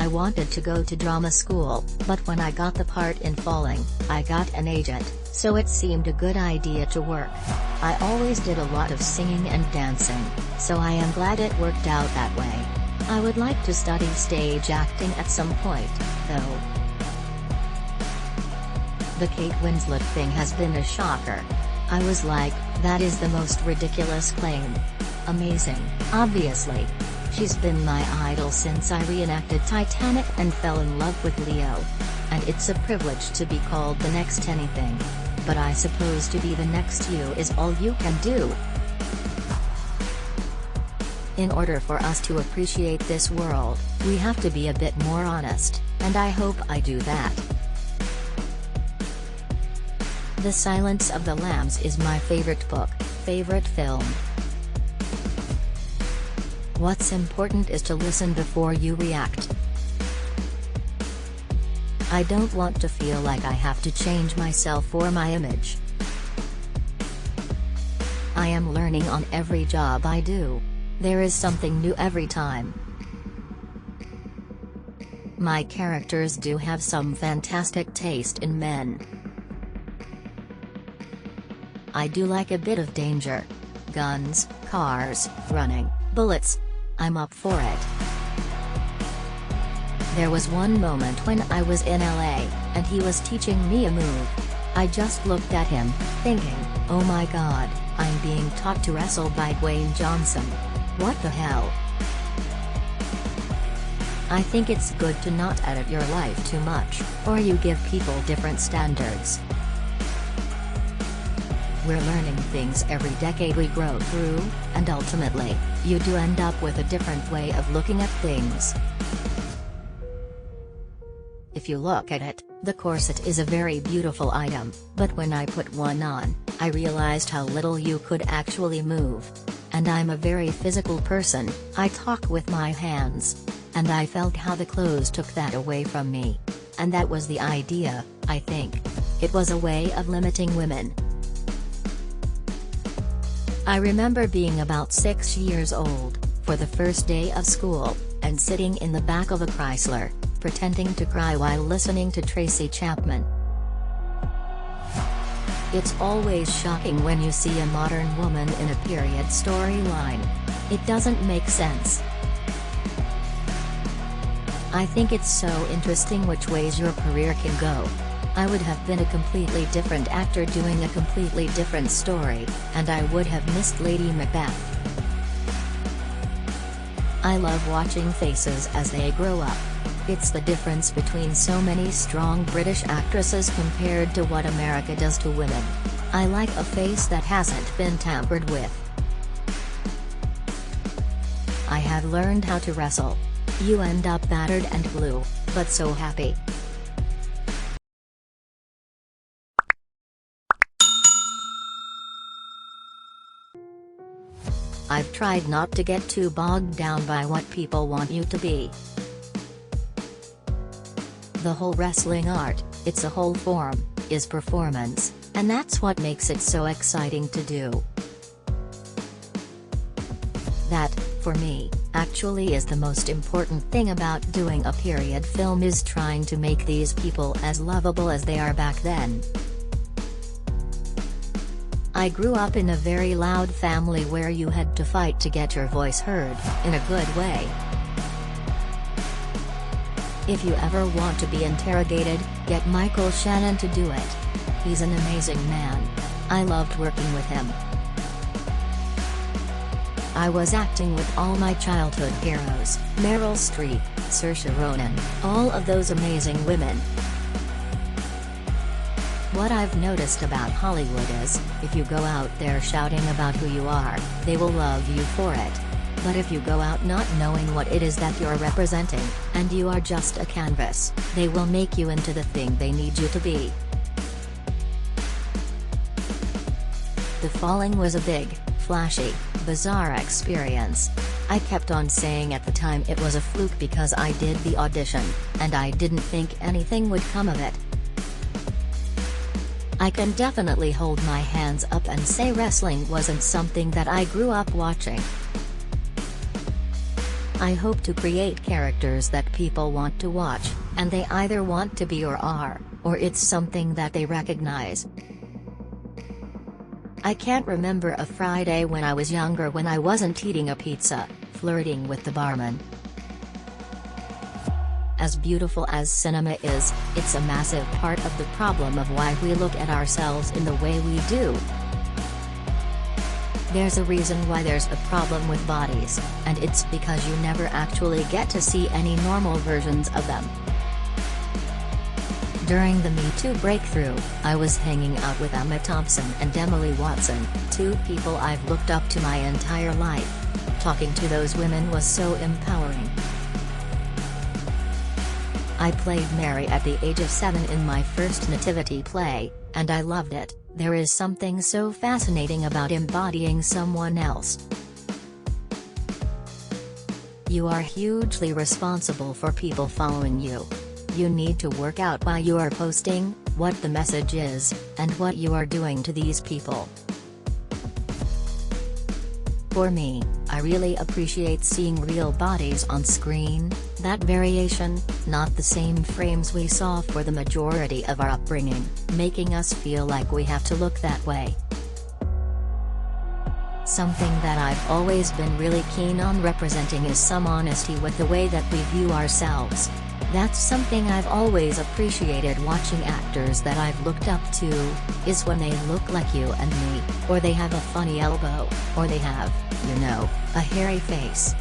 I wanted to go to drama school, but when I got the part in Falling, I got an agent, so it seemed a good idea to work. I always did a lot of singing and dancing, so I am glad it worked out that way. I would like to study stage acting at some point, though. The Kate Winslet thing has been a shocker. I was like, that is the most ridiculous claim. Amazing, obviously. She's been my idol since I reenacted Titanic and fell in love with Leo. And it's a privilege to be called the next anything. But I suppose to be the next you is all you can do. In order for us to appreciate this world, we have to be a bit more honest, and I hope I do that. The Silence of the Lambs is my favorite book, favorite film. What's important is to listen before you react. I don't want to feel like I have to change myself or my image. I am learning on every job I do. There is something new every time. My characters do have some fantastic taste in men. I do like a bit of danger. Guns, cars, running, bullets. I'm up for it. There was one moment when I was in LA, and he was teaching me a move. I just looked at him, thinking, oh my god, I'm being taught to wrestle by Dwayne Johnson. What the hell? I think it's good to not edit your life too much, or you give people different standards. We're learning things every decade we grow through, and ultimately, you do end up with a different way of looking at things. If you look at it, the corset is a very beautiful item, but when I put one on, I realized how little you could actually move. And I'm a very physical person, I talk with my hands. And I felt how the clothes took that away from me. And that was the idea, I think. It was a way of limiting women. I remember being about 6 years old, for the first day of school, and sitting in the back of a Chrysler, pretending to cry while listening to Tracy Chapman. It's always shocking when you see a modern woman in a period storyline. It doesn't make sense. I think it's so interesting which ways your career can go. I would have been a completely different actor doing a completely different story, and I would have missed Lady Macbeth. I love watching faces as they grow up. It's the difference between so many strong British actresses compared to what America does to women. I like a face that hasn't been tampered with. I have learned how to wrestle. You end up battered and blue, but so happy. I've tried not to get too bogged down by what people want you to be. The whole wrestling art, it's a whole form, is performance, and that's what makes it so exciting to do. That, for me, actually is the most important thing about doing a period film, is trying to make these people as lovable as they are back then. I grew up in a very loud family where you had to fight to get your voice heard, in a good way. If you ever want to be interrogated, get Michael Shannon to do it. He's an amazing man. I loved working with him. I was acting with all my childhood heroes, Meryl Streep, Saoirse Ronan, all of those amazing women. What I've noticed about Hollywood is, if you go out there shouting about who you are, they will love you for it. But if you go out not knowing what it is that you're representing, and you are just a canvas, they will make you into the thing they need you to be. The Falling was a big, flashy, bizarre experience. I kept on saying at the time it was a fluke because I did the audition, and I didn't think anything would come of it. I can definitely hold my hands up and say wrestling wasn't something that I grew up watching. I hope to create characters that people want to watch, and they either want to be or are, or it's something that they recognize. I can't remember a Friday when I was younger when I wasn't eating a pizza, flirting with the barman. As beautiful as cinema is, it's a massive part of the problem of why we look at ourselves in the way we do. There's a reason why there's a problem with bodies, and it's because you never actually get to see any normal versions of them. During the Me Too breakthrough, I was hanging out with Emma Thompson and Emily Watson, two people I've looked up to my entire life. Talking to those women was so empowering. I played Mary at the age of 7 in my first nativity play, and I loved it. There is something so fascinating about embodying someone else. You are hugely responsible for people following you. You need to work out why you are posting, what the message is, and what you are doing to these people. For me, I really appreciate seeing real bodies on screen, that variation, not the same frames we saw for the majority of our upbringing, making us feel like we have to look that way. Something that I've always been really keen on representing is some honesty with the way that we view ourselves. That's something I've always appreciated watching actors that I've looked up to, is when they look like you and me, or they have a funny elbow, or they have, a hairy face.